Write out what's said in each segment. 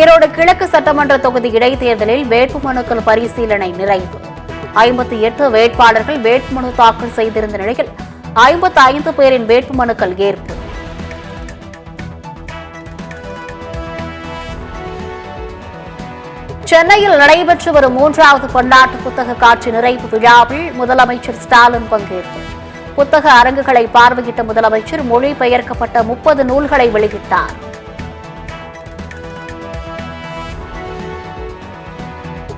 ஈரோடு கிழக்கு சட்டமன்ற தொகுதி இடைத்தேர்தலில் வேட்புமனுக்கள் பரிசீலனை நிறைவு. 58 வேட்பாளர்கள் வேட்புமனு தாக்கல் செய்திருந்த நிலையில் 55 பேரின் வேட்புமனுக்கள் ஏற்பு. சென்னையில் நடைபெற்று வரும் 3வது பன்னாட்டு புத்தக காட்சி நிறைவு விழாவில் முதலமைச்சர் ஸ்டாலின் பங்கேற்பு. புத்தக அரங்குகளை பார்வையிட்ட முதலமைச்சர் மொழிபெயர்க்கப்பட்ட 30 நூல்களை வெளியிட்டார்.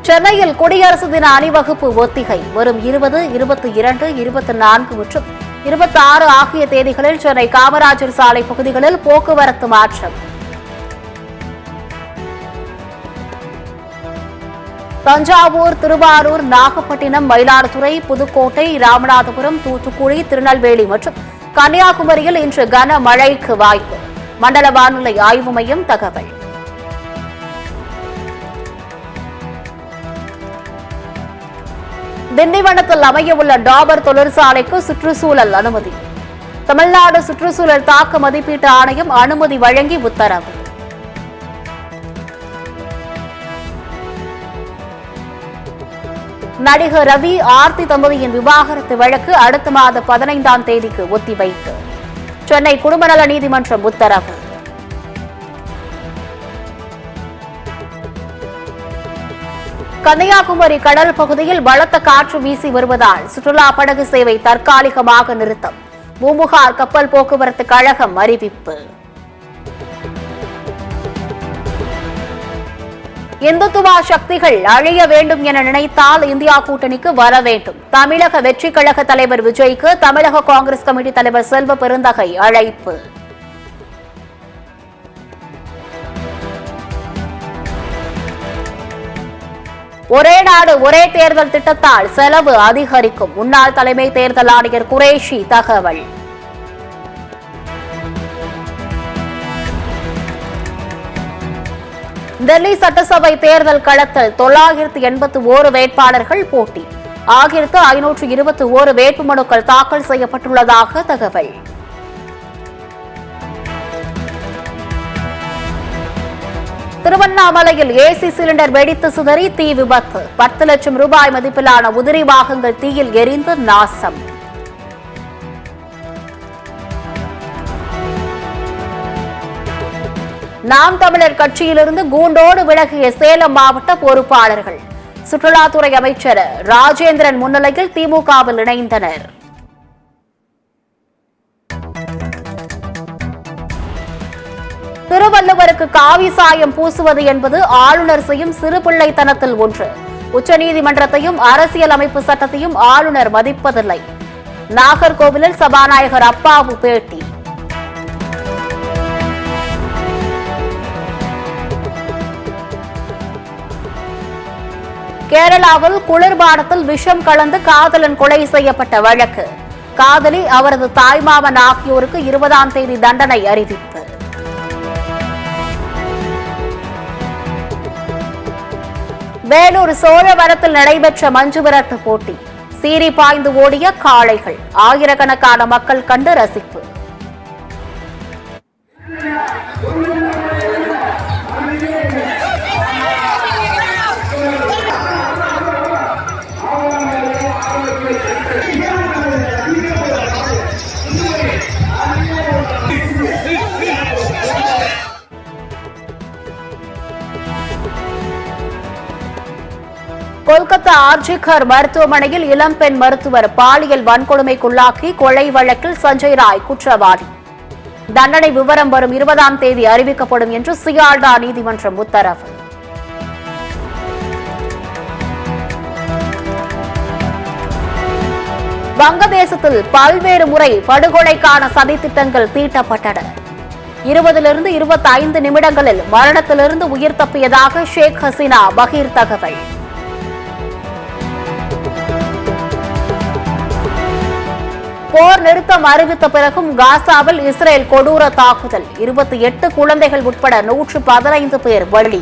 சென்னையில் குடியரசு தின அணிவகுப்பு ஒத்திகை வரும் 20, 22, 24 மற்றும் 26 ஆகிய தேதிகளில் சென்னை காமராஜர் சாலை பகுதிகளில் போக்குவரத்து மாற்றம். தஞ்சாவூர், திருவாரூர், நாகப்பட்டினம், மயிலாடுதுறை, புதுக்கோட்டை, ராமநாதபுரம், தூத்துக்குடி, திருநெல்வேலி மற்றும் கன்னியாகுமரியில் இன்று கனமழைக்கு வாய்ப்பு. மண்டல வானிலை ஆய்வு மையம் தகவல். திண்டிவனத்தில் அமையவுள்ள டாபர் தொழிற்சாலைக்கு சுற்றுச்சூழல் அனுமதி. தமிழ்நாடு சுற்றுச்சூழல் தாக்க மதிப்பீட்டு ஆணையம் அனுமதி வழங்கி உத்தரவு. நடிகர் ரவி, ஆர்த்தி தம்பதியின் விவாகரத்து வழக்கு அடுத்த மாதம் 15ஆம் தேதிக்கு ஒத்திவைப்பு. சென்னை குடும்ப நல நீதிமன்றம் உத்தரவு. கன்னியாகுமரி கடல் பகுதியில் பலத்த காற்று வீசி வருவதால் சுற்றுலா படகு சேவை தற்காலிகமாக நிறுத்தம். பூம்புகார் கப்பல் போக்குவரத்து கழகம் அறிவிப்பு. இந்துத்துவா சக்திகள் அழிய வேண்டும் என நினைத்தால் இந்தியா கூட்டணிக்கு வர வேண்டும். தமிழக வெற்றிக் கழக தலைவர் விஜய்க்கு தமிழக காங்கிரஸ் கமிட்டி தலைவர் செல்வ பெருந்தகை அழைப்பு. ஒரே நாடு ஒரே தேர்தல் திட்டத்தால் செலவு அதிகரிக்கும். முன்னாள் தலைமை தேர்தல் ஆணையர் குரேஷி தகவல். டெல்லி சட்டசபை தேர்தல் களத்தில் 981 வேட்பாளர்கள் போட்டி. 1521 வேட்புமனுக்கள் தாக்கல் செய்யப்பட்டுள்ளதாக தகவல். திருவண்ணாமலையில் ஏசி சிலிண்டர் வெடித்து சிதறி தீ விபத்து. 10 லட்சம் ரூபாய் மதிப்பிலான உதிரி பாகங்கள் தீயில் எரிந்து நாசம். நாம் தமிழர் கட்சியிலிருந்து கூண்டோடு விலகிய சேலம் மாவட்ட பொறுப்பாளர்கள். சுற்றுலாத்துறை அமைச்சர் ராஜேந்திரன் முன்னிலையில் திமுகவில் இணைந்தனர். திருவள்ளுவருக்கு காவி சாயம் பூசுவது என்பது ஆளுநர் செய்யும் சிறுபிள்ளைத்தனத்தில் ஒன்று. உச்சநீதிமன்றத்தையும் அரசியல் அமைப்பு சட்டத்தையும் ஆளுநர் மதிப்பதில்லை. நாகர்கோவிலில் சபாநாயகர் அப்பாவு பேட்டி. கேரளாவில் குளிர்பானத்தில் விஷம் கலந்து காதலன் கொலை செய்யப்பட்ட வழக்கு. காதலி, அவரது தாய்மாமன் ஆகியோருக்கு 20ஆம் தேதி தண்டனை அறிவிப்பு. வேலூர் சோழவரத்தில் நடைபெற்ற மஞ்சு விரட்டு போட்டி. சீறி பாய்ந்து ஓடிய காளைகள். ஆயிரக்கணக்கான மக்கள் கண்டு ரசிப்பு. கொல்கத்தா ஆர்ஜிகர் மருத்துவமனையில் இளம்பெண் மருத்துவர் பாலியல் வன்கொடுமைக்குள்ளாக்கி கொலை வழக்கில் சஞ்சய் ராய் குற்றவாளி. தண்டனை விவரம் வரும் 20ஆம் தேதி அறிவிக்கப்படும் என்று சியால்டா நீதிமன்றம் உத்தரவு. வங்கதேசத்தில் பல்வேறு முறை படுகொலைக்கான சதித்திட்டங்கள் தீட்டப்பட்டன. 20 to 25 நிமிடங்களில் மரணத்திலிருந்து உயிர் தப்பியதாக ஷேக் ஹசீனா பகீர் தகவல். போர் நிறுத்தம் அறிவித்த பிறகும் காசாவில் இஸ்ரேல் கொடூர தாக்குதல். 28 குழந்தைகள் உட்பட 115 பேர் பலி.